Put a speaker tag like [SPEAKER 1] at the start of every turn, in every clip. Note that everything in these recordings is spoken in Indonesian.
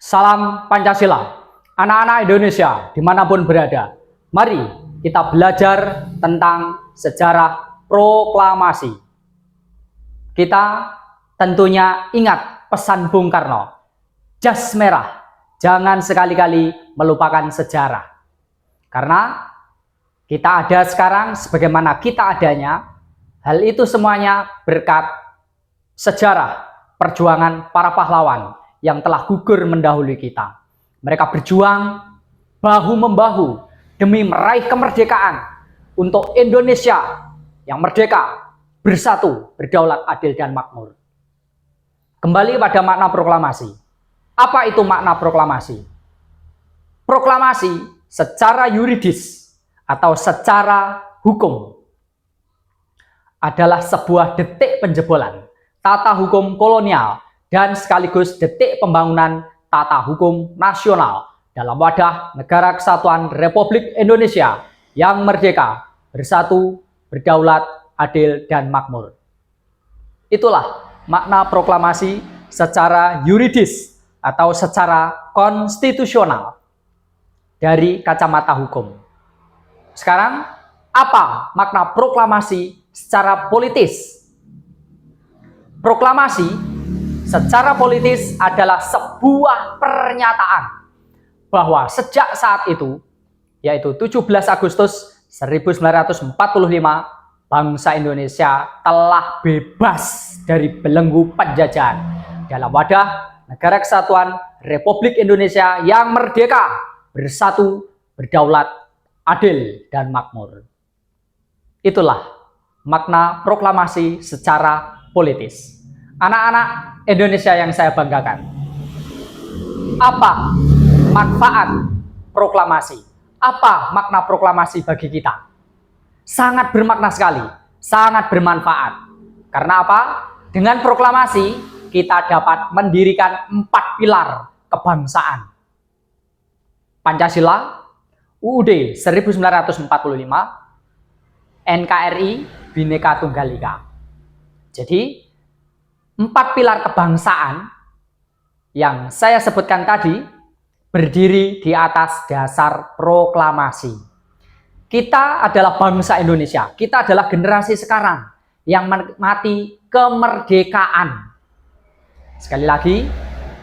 [SPEAKER 1] Salam Pancasila, anak-anak Indonesia dimanapun berada. Mari kita belajar tentang sejarah proklamasi. Kita tentunya ingat pesan Bung Karno, jas merah, jangan sekali-kali melupakan sejarah. Karena kita ada sekarang sebagaimana kita adanya, hal itu semuanya berkat sejarah perjuangan para pahlawan yang telah gugur mendahului kita. Mereka berjuang bahu-membahu demi meraih kemerdekaan untuk Indonesia yang merdeka, bersatu, berdaulat, adil, dan makmur. Kembali pada makna proklamasi. Apa itu makna proklamasi? Proklamasi secara yuridis atau secara hukum adalah sebuah detik penjebolan tata hukum kolonial dan sekaligus detik pembangunan tata hukum nasional dalam wadah Negara Kesatuan Republik Indonesia yang merdeka, bersatu, berdaulat, adil, dan makmur. Itulah makna proklamasi secara yuridis atau secara konstitusional dari kacamata hukum. Sekarang, apa makna proklamasi secara politis? Proklamasi secara politis adalah sebuah pernyataan bahwa sejak saat itu, yaitu 17 Agustus 1945, bangsa Indonesia telah bebas dari belenggu penjajahan dalam wadah Negara Kesatuan Republik Indonesia yang merdeka, bersatu, berdaulat, adil, dan makmur. Itulah makna proklamasi secara politis. Anak-anak Indonesia yang saya banggakan, apa manfaat proklamasi? Apa makna proklamasi bagi kita? Sangat bermakna sekali, sangat bermanfaat. Karena apa? Dengan proklamasi kita dapat mendirikan 4 pilar kebangsaan. Pancasila, UUD 1945, NKRI, Bhinneka Tunggal Ika. Jadi 4 pilar kebangsaan yang saya sebutkan tadi berdiri di atas dasar proklamasi. Kita adalah bangsa Indonesia. Kita adalah generasi sekarang yang menikmati kemerdekaan. Sekali lagi,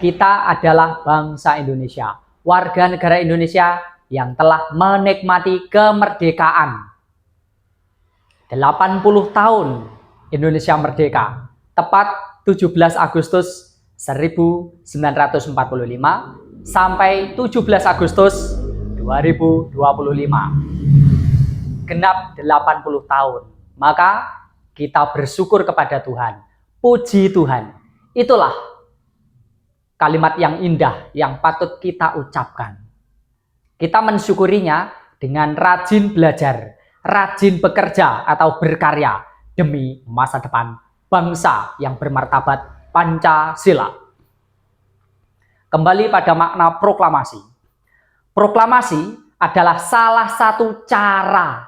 [SPEAKER 1] kita adalah bangsa Indonesia, warga negara Indonesia yang telah menikmati kemerdekaan. 80 tahun Indonesia merdeka, tepat 17 Agustus 1945 sampai 17 Agustus 2025. Genap 80 tahun. Maka kita bersyukur kepada Tuhan. Puji Tuhan. Itulah kalimat yang indah yang patut kita ucapkan. Kita mensyukurinya dengan rajin belajar, rajin bekerja atau berkarya demi masa depan bangsa yang bermartabat Pancasila. Kembali pada makna proklamasi. Proklamasi adalah salah satu cara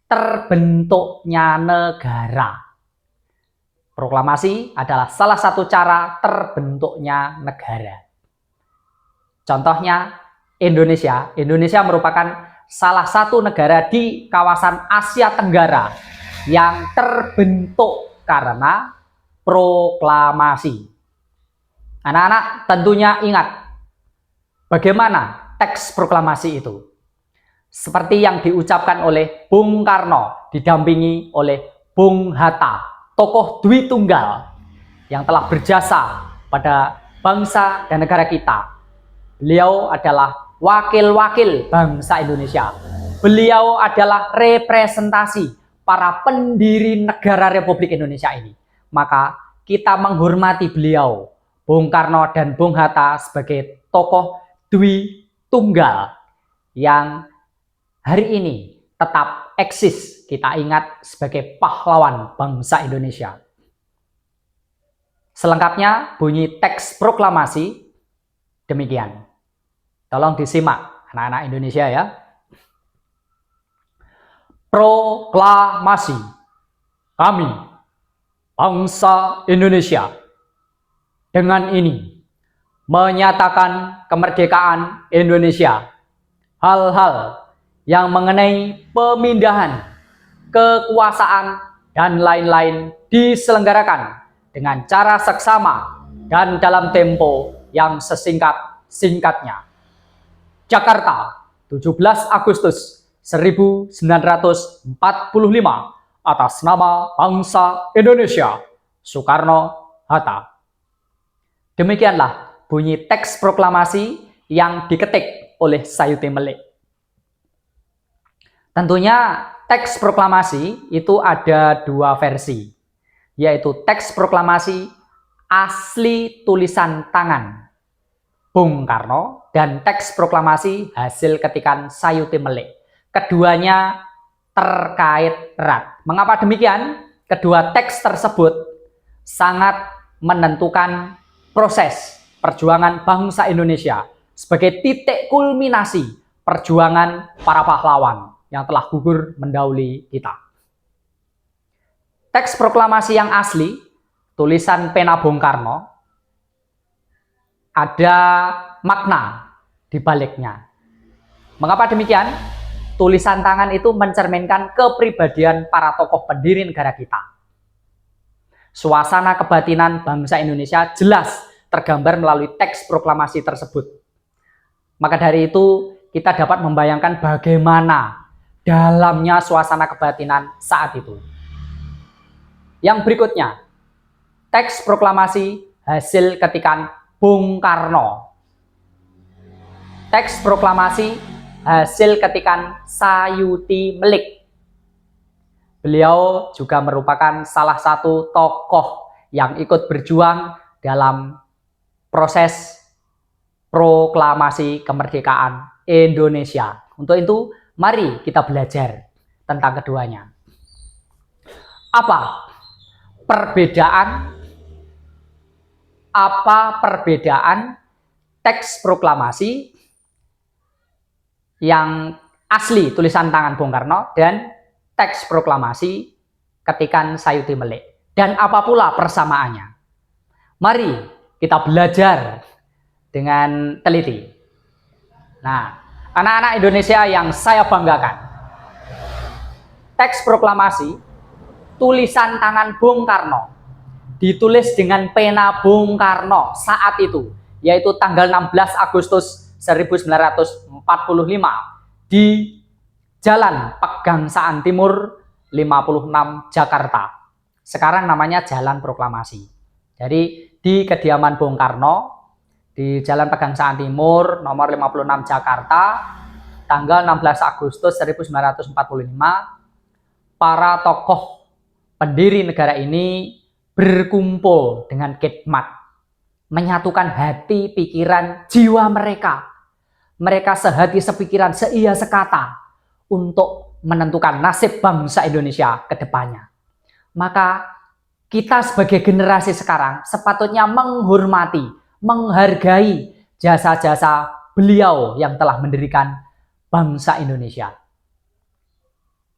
[SPEAKER 1] terbentuknya negara. Proklamasi adalah salah satu cara terbentuknya negara. Contohnya Indonesia. Indonesia merupakan salah satu negara di kawasan Asia Tenggara yang terbentuk karena proklamasi. Anak-anak tentunya ingat bagaimana teks proklamasi itu. Seperti yang diucapkan oleh Bung Karno didampingi oleh Bung Hatta, tokoh Dwi Tunggal yang telah berjasa pada bangsa dan negara kita. Beliau adalah wakil-wakil bangsa Indonesia. Beliau adalah representasi para pendiri negara Republik Indonesia ini. Maka kita menghormati beliau, Bung Karno dan Bung Hatta, sebagai tokoh Dwi Tunggal yang hari ini tetap eksis kita ingat sebagai pahlawan bangsa Indonesia. Selengkapnya bunyi teks proklamasi demikian. Tolong disimak anak-anak Indonesia ya. Proklamasi. Kami, bangsa Indonesia, dengan ini menyatakan kemerdekaan Indonesia. Hal-hal yang mengenai pemindahan kekuasaan dan lain-lain diselenggarakan dengan cara seksama dan dalam tempo yang sesingkat-singkatnya. Jakarta, 17 Agustus 1945, atas nama bangsa Indonesia, Soekarno-Hatta. Demikianlah bunyi teks proklamasi yang diketik oleh Sayuti Melik. Tentunya teks proklamasi itu ada dua versi, yaitu teks proklamasi asli tulisan tangan Bung Karno dan teks proklamasi hasil ketikan Sayuti Melik. Keduanya terkait erat. Mengapa demikian? Kedua teks tersebut sangat menentukan proses perjuangan bangsa Indonesia sebagai titik kulminasi perjuangan para pahlawan yang telah gugur mendahului kita. Teks proklamasi yang asli, tulisan pena Bung Karno, ada makna di baliknya. Mengapa demikian? Tulisan tangan itu mencerminkan kepribadian para tokoh pendiri negara kita. Suasana kebatinan bangsa Indonesia jelas tergambar melalui teks proklamasi tersebut. Maka dari itu, kita dapat membayangkan bagaimana dalamnya suasana kebatinan saat itu. Yang berikutnya, teks proklamasi hasil ketikan Bung Karno. Teks proklamasi hasil ketikan Sayuti Melik. Beliau juga merupakan salah satu tokoh yang ikut berjuang dalam proses proklamasi kemerdekaan Indonesia. Untuk itu, mari kita belajar tentang keduanya. Apa perbedaan teks proklamasi yang asli tulisan tangan Bung Karno dan teks proklamasi ketikan Sayuti Melik? Dan apa pula persamaannya? Mari kita belajar dengan teliti. Nah, anak-anak Indonesia yang saya banggakan, teks proklamasi tulisan tangan Bung Karno ditulis dengan pena Bung Karno saat itu, yaitu tanggal 16 Agustus 1945 di Jalan Pegangsaan Timur 56 Jakarta. Sekarang namanya Jalan Proklamasi. Jadi di kediaman Bung Karno di Jalan Pegangsaan Timur nomor 56 Jakarta tanggal 16 Agustus 1945, para tokoh pendiri negara ini berkumpul dengan khidmat, menyatukan hati, pikiran, jiwa mereka. Mereka sehati, sepikiran, seia, sekata untuk menentukan nasib bangsa Indonesia ke depannya. Maka kita sebagai generasi sekarang sepatutnya menghormati, menghargai jasa-jasa beliau yang telah mendirikan bangsa Indonesia.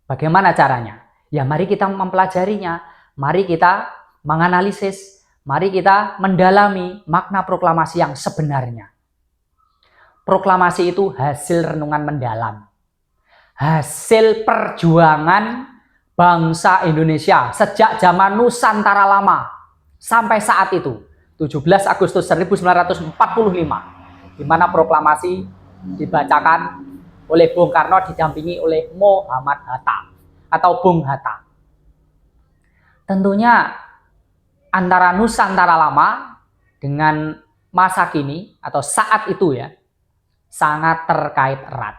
[SPEAKER 1] Bagaimana caranya? Ya mari kita mempelajarinya, mari kita menganalisis, mari kita mendalami makna proklamasi yang sebenarnya. Proklamasi itu hasil renungan mendalam, hasil perjuangan bangsa Indonesia sejak zaman Nusantara lama sampai saat itu, 17 Agustus 1945, di mana proklamasi dibacakan oleh Bung Karno didampingi oleh Muhammad Hatta atau Bung Hatta. Tentunya antara Nusantara lama dengan masa kini atau saat itu ya, sangat terkait erat.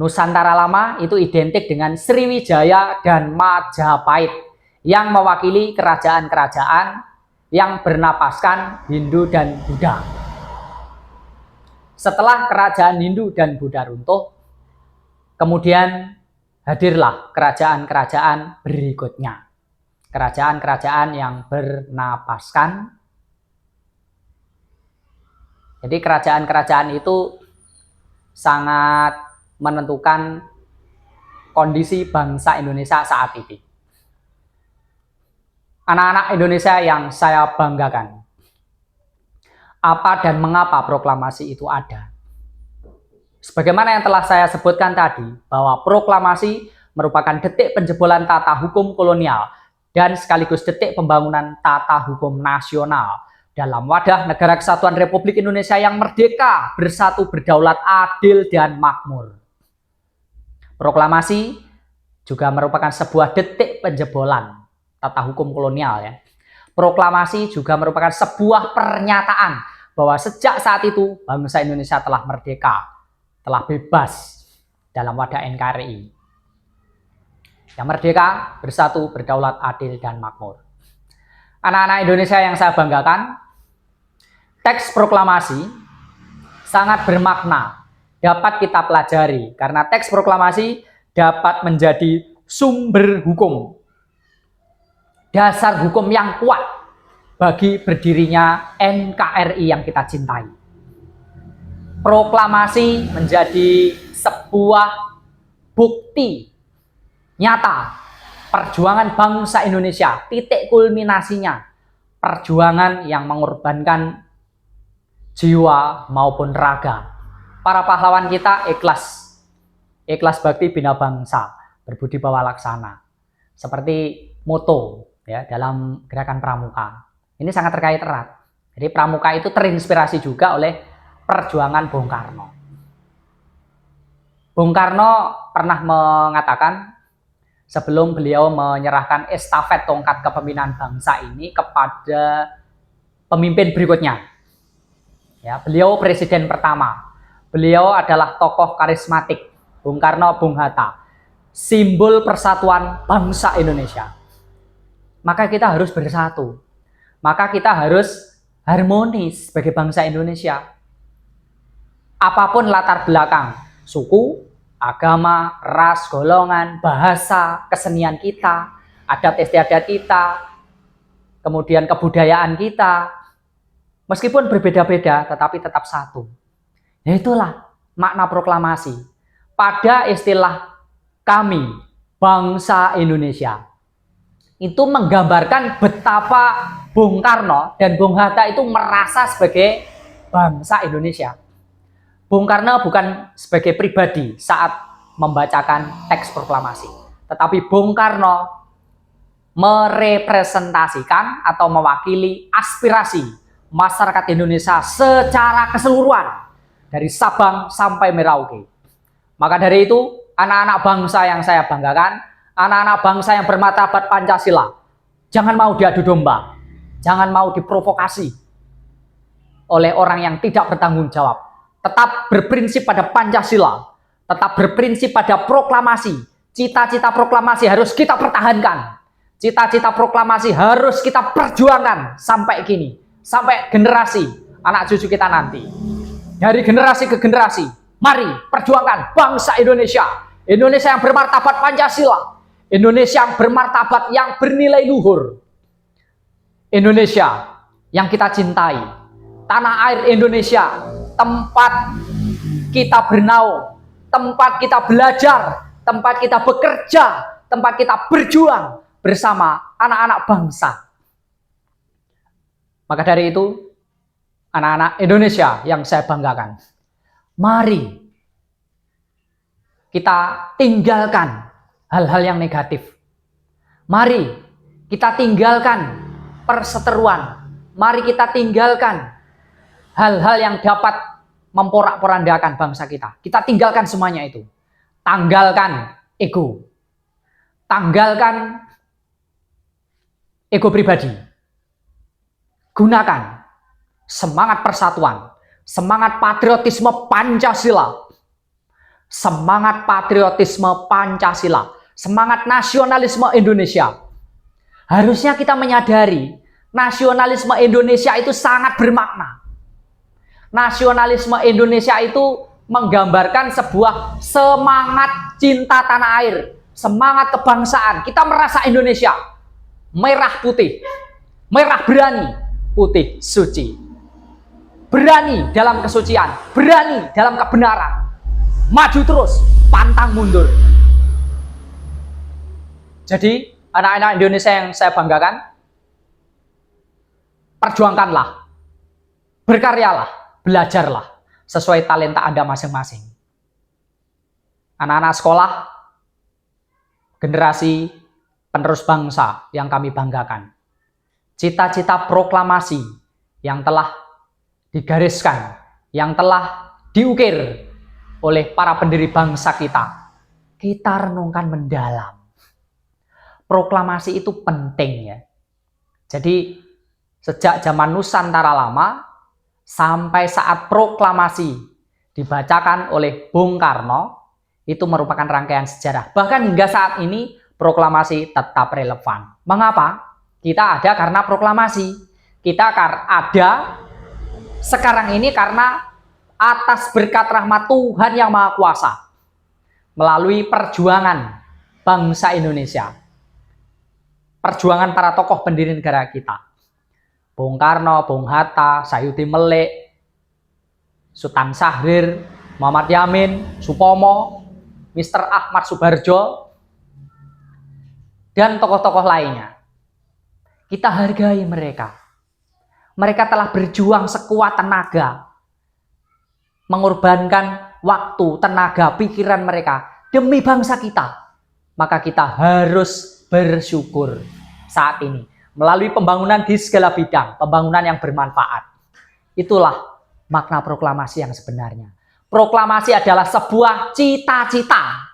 [SPEAKER 1] Nusantara lama itu identik dengan Sriwijaya dan Majapahit yang mewakili kerajaan-kerajaan yang bernapaskan Hindu dan Buddha. Setelah kerajaan Hindu dan Buddha runtuh, kemudian hadirlah kerajaan-kerajaan berikutnya. Kerajaan-kerajaan yang bernapaskan. Jadi kerajaan-kerajaan itu sangat menentukan kondisi bangsa Indonesia saat ini. Anak-anak Indonesia yang saya banggakan, Apa dan mengapa proklamasi itu ada? Sebagaimana yang telah saya sebutkan tadi, bahwa proklamasi merupakan detik penjebolan tata hukum kolonial dan sekaligus detik pembangunan tata hukum nasional dalam wadah negara kesatuan Republik Indonesia yang merdeka, bersatu, berdaulat, adil, dan makmur. Proklamasi juga merupakan sebuah detik penjebolan tata hukum kolonial ya. Proklamasi juga merupakan sebuah pernyataan bahwa sejak saat itu bangsa Indonesia telah merdeka, telah bebas dalam wadah NKRI. Yang merdeka, bersatu, berdaulat, adil, dan makmur. Anak-anak Indonesia yang saya banggakan, teks proklamasi sangat bermakna, dapat kita pelajari karena teks proklamasi dapat menjadi sumber hukum, dasar hukum yang kuat bagi berdirinya NKRI yang kita cintai. Proklamasi menjadi sebuah bukti nyata perjuangan bangsa Indonesia, titik kulminasinya perjuangan yang mengorbankan jiwa maupun raga. Para pahlawan kita ikhlas bakti bina bangsa, berbudi bawa laksana. Seperti moto ya dalam gerakan Pramuka. Ini sangat terkait erat. Jadi Pramuka itu terinspirasi juga oleh perjuangan Bung Karno. Bung Karno pernah mengatakan sebelum beliau menyerahkan estafet tongkat kepemimpinan bangsa ini kepada pemimpin berikutnya. Ya, beliau presiden pertama. Beliau adalah tokoh karismatik, Bung Karno, Bung Hatta, simbol persatuan bangsa Indonesia. Maka kita harus bersatu. Maka kita harus harmonis sebagai bangsa Indonesia. Apapun latar belakang, suku, agama, ras, golongan, bahasa, kesenian kita, adat istiadat kita, kemudian kebudayaan kita, meskipun berbeda-beda tetapi tetap satu. Ya itulah makna proklamasi. Pada istilah kami, bangsa Indonesia, itu menggambarkan betapa Bung Karno dan Bung Hatta itu merasa sebagai bangsa Indonesia. Bung Karno bukan sebagai pribadi saat membacakan teks proklamasi, tetapi Bung Karno merepresentasikan atau mewakili aspirasi masyarakat Indonesia secara keseluruhan dari Sabang sampai Merauke. Maka dari itu, anak-anak bangsa yang saya banggakan, anak-anak bangsa yang bermartabat Pancasila, jangan mau diadu domba, jangan mau diprovokasi oleh orang yang tidak bertanggung jawab. Tetap berprinsip pada Pancasila, tetap berprinsip pada proklamasi. Cita-cita proklamasi harus kita pertahankan. Cita-cita proklamasi harus kita perjuangkan sampai kini, sampai generasi anak cucu kita nanti. Dari generasi ke generasi, mari perjuangkan bangsa Indonesia. Indonesia yang bermartabat Pancasila. Indonesia yang bermartabat, yang bernilai luhur. Indonesia yang kita cintai. Tanah air Indonesia, tempat kita bernaung, tempat kita belajar, tempat kita bekerja, tempat kita berjuang bersama anak-anak bangsa. Maka dari itu, anak-anak Indonesia yang saya banggakan, mari kita tinggalkan hal-hal yang negatif. Mari kita tinggalkan perseteruan. Mari kita tinggalkan hal-hal yang dapat memporak-porandakan bangsa kita. Kita tinggalkan semuanya itu. Tanggalkan ego. Tanggalkan ego pribadi. Gunakan semangat persatuan, semangat patriotisme Pancasila. Semangat patriotisme Pancasila, semangat nasionalisme Indonesia. Harusnya kita menyadari nasionalisme Indonesia itu sangat bermakna. Nasionalisme Indonesia itu menggambarkan sebuah semangat cinta tanah air, semangat kebangsaan. Kita merasa Indonesia merah putih, merah berani, putih suci. Berani dalam kesucian, berani dalam kebenaran. Maju terus, pantang mundur. Jadi, anak-anak Indonesia yang saya banggakan, perjuangkanlah Berkaryalah, belajarlah sesuai talenta Anda masing-masing. Anak-anak sekolah, generasi penerus bangsa yang kami banggakan. Cita-cita proklamasi yang telah digariskan, yang telah diukir oleh para pendiri bangsa kita renungkan mendalam. Proklamasi itu penting ya. Jadi sejak zaman Nusantara lama sampai saat proklamasi dibacakan oleh Bung Karno, itu merupakan rangkaian sejarah. Bahkan hingga saat ini proklamasi tetap relevan. Mengapa? Kita ada karena proklamasi. Kita ada sekarang ini karena atas berkat rahmat Tuhan yang Maha Kuasa melalui perjuangan bangsa Indonesia, perjuangan para tokoh pendiri negara kita, Bung Karno, Bung Hatta, Sayuti Melik, Sultan Syahrir, Muhammad Yamin, Supomo, Mr. Ahmad Subarjo, dan tokoh-tokoh lainnya. Kita hargai mereka. Mereka telah berjuang sekuat tenaga, mengorbankan waktu, tenaga, pikiran mereka demi bangsa kita. Maka kita harus bersyukur saat ini melalui pembangunan di segala bidang, pembangunan yang bermanfaat. Itulah makna proklamasi yang sebenarnya. Proklamasi adalah sebuah cita-cita.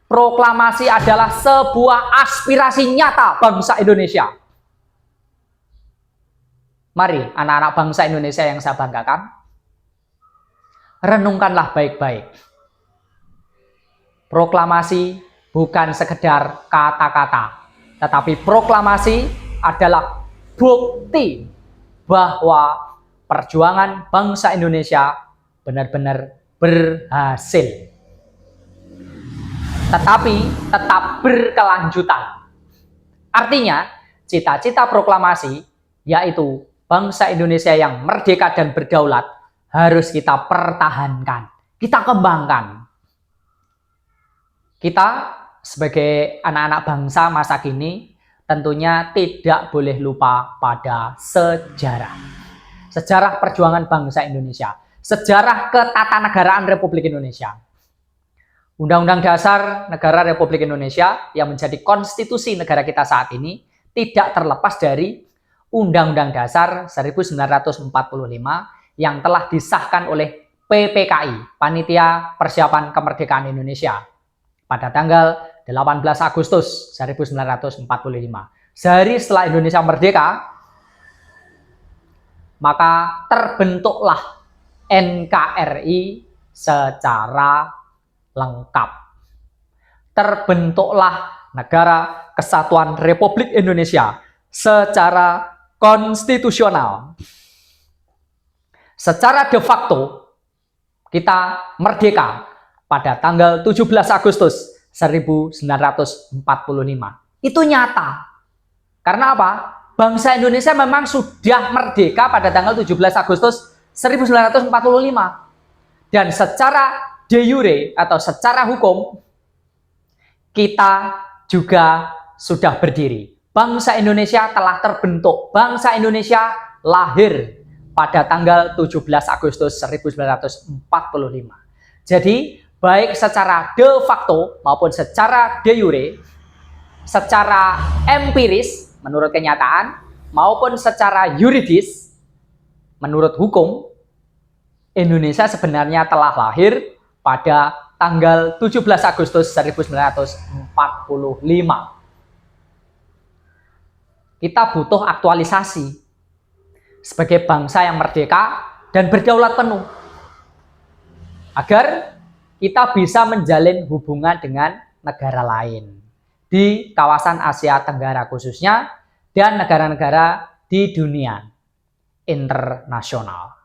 [SPEAKER 1] Proklamasi adalah sebuah aspirasi nyata bangsa Indonesia. Mari anak-anak bangsa Indonesia yang saya banggakan, renungkanlah baik-baik. Proklamasi bukan sekedar kata-kata, tetapi proklamasi adalah bukti bahwa perjuangan bangsa Indonesia benar-benar berhasil. Tetapi tetap berkelanjutan. Artinya, cita-cita proklamasi yaitu bangsa Indonesia yang merdeka dan berdaulat harus kita pertahankan, kita kembangkan. Kita sebagai anak-anak bangsa masa kini tentunya tidak boleh lupa pada sejarah. Sejarah perjuangan bangsa Indonesia, sejarah ketatanegaraan Republik Indonesia. Undang-Undang Dasar Negara Republik Indonesia yang menjadi konstitusi negara kita saat ini tidak terlepas dari Undang-Undang Dasar 1945 yang telah disahkan oleh PPKI, Panitia Persiapan Kemerdekaan Indonesia, pada tanggal 18 Agustus 1945. Sehari setelah Indonesia merdeka, maka terbentuklah NKRI secara lengkap. Terbentuklah Negara Kesatuan Republik Indonesia secara konstitusional. Secara de facto, kita merdeka pada tanggal 17 Agustus 1945. Itu nyata. Karena apa? Bangsa Indonesia memang sudah merdeka pada tanggal 17 Agustus 1945. Dan secara de jure atau secara hukum, kita juga sudah berdiri. Bangsa Indonesia telah terbentuk. Bangsa Indonesia lahir pada tanggal 17 Agustus 1945. Jadi, baik secara de facto maupun secara de jure, secara empiris menurut kenyataan maupun secara yuridis menurut hukum, Indonesia sebenarnya telah lahir pada tanggal 17 Agustus 1945. Kita butuh aktualisasi sebagai bangsa yang merdeka dan berdaulat penuh, agar kita bisa menjalin hubungan dengan negara lain di kawasan Asia Tenggara khususnya dan negara-negara di dunia internasional.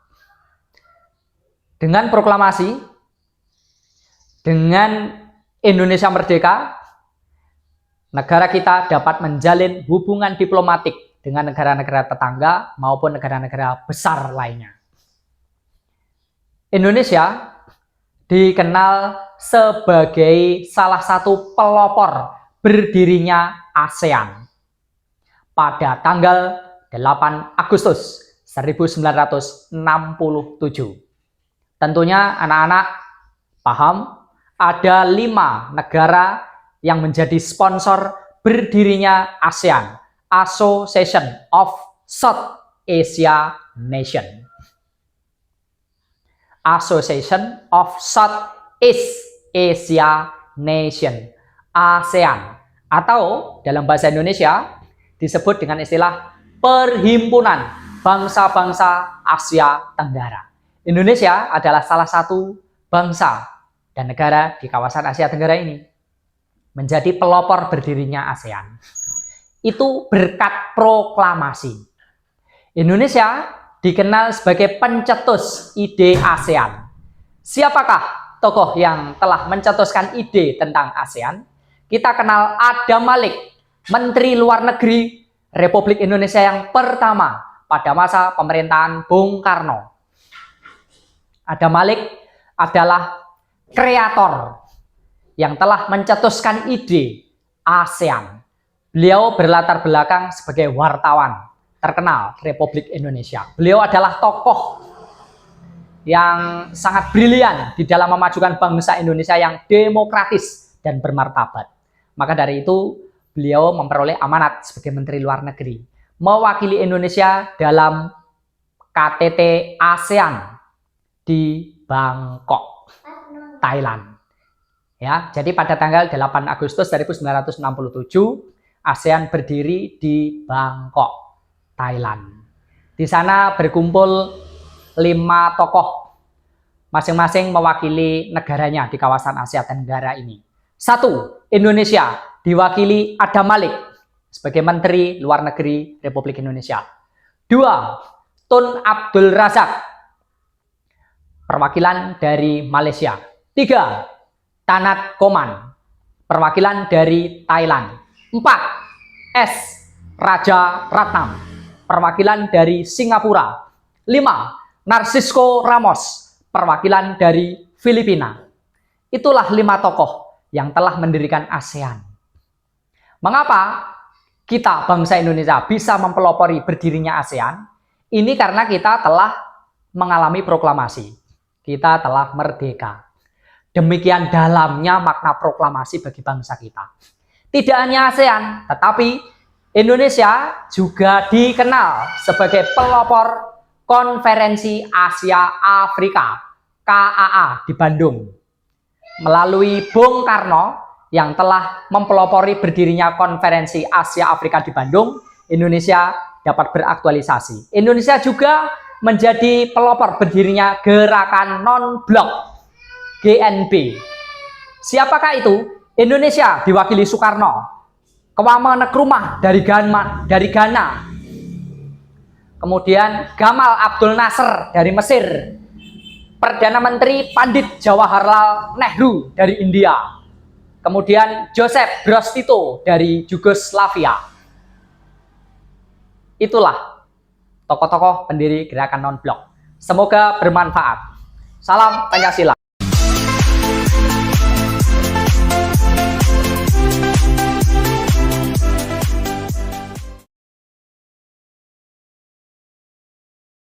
[SPEAKER 1] Dengan proklamasi, dengan Indonesia merdeka, negara kita dapat menjalin hubungan diplomatik dengan negara-negara tetangga maupun negara-negara besar lainnya. Indonesia dikenal sebagai salah satu pelopor berdirinya ASEAN pada tanggal 8 Agustus 1967. Tentunya anak-anak paham ada 5 negara yang menjadi sponsor berdirinya ASEAN, Association of South Asia Nation. Association of Southeast Asia Nation, ASEAN, atau dalam bahasa Indonesia disebut dengan istilah Perhimpunan Bangsa-Bangsa Asia Tenggara. Indonesia adalah salah satu bangsa dan negara di kawasan Asia Tenggara ini. Menjadi pelopor berdirinya ASEAN itu berkat proklamasi. Indonesia dikenal sebagai pencetus ide ASEAN. Siapakah tokoh yang telah mencetuskan ide tentang ASEAN? Kita kenal Adam Malik, Menteri Luar Negeri Republik Indonesia yang pertama pada masa pemerintahan Bung Karno. Adam Malik adalah kreator yang telah mencetuskan ide ASEAN. Beliau berlatar belakang sebagai wartawan terkenal Republik Indonesia. Beliau adalah tokoh yang sangat brilian di dalam memajukan bangsa Indonesia yang demokratis dan bermartabat. Maka dari itu, beliau memperoleh amanat sebagai Menteri Luar Negeri, mewakili Indonesia dalam KTT ASEAN di Bangkok, Thailand. Ya, jadi pada tanggal 8 Agustus 1967, ASEAN berdiri di Bangkok, Thailand. Di sana berkumpul 5 tokoh, masing-masing mewakili negaranya di kawasan Asia Tenggara ini. 1. Indonesia, diwakili Adam Malik sebagai Menteri Luar Negeri Republik Indonesia. 2. Tun Abdul Razak, perwakilan dari Malaysia. 3. Tanat Koman, perwakilan dari Thailand. 4. S. Raja Ratnam, perwakilan dari Singapura. 5. Narcisco Ramos, perwakilan dari Filipina. Itulah 5 tokoh yang telah mendirikan ASEAN. Mengapa kita bangsa Indonesia bisa mempelopori berdirinya ASEAN? Ini karena kita telah mengalami proklamasi. Kita telah merdeka. Demikian dalamnya makna proklamasi bagi bangsa kita. Tidak hanya ASEAN, tetapi Indonesia juga dikenal sebagai pelopor Konferensi Asia Afrika KAA di Bandung. Melalui Bung Karno yang telah mempelopori berdirinya Konferensi Asia Afrika di Bandung, Indonesia dapat beraktualisasi. Indonesia juga menjadi pelopor berdirinya Gerakan Non-Blok GNB. Siapakah itu? Indonesia diwakili Soekarno, Kwame Nkrumah dari Ghana, kemudian Gamal Abdul Nasser dari Mesir, Perdana Menteri Pandit Jawaharlal Nehru dari India, kemudian Joseph Broz Tito dari Yugoslavia. Itulah tokoh-tokoh pendiri Gerakan Non-Blok. Semoga bermanfaat. Salam Pancasila.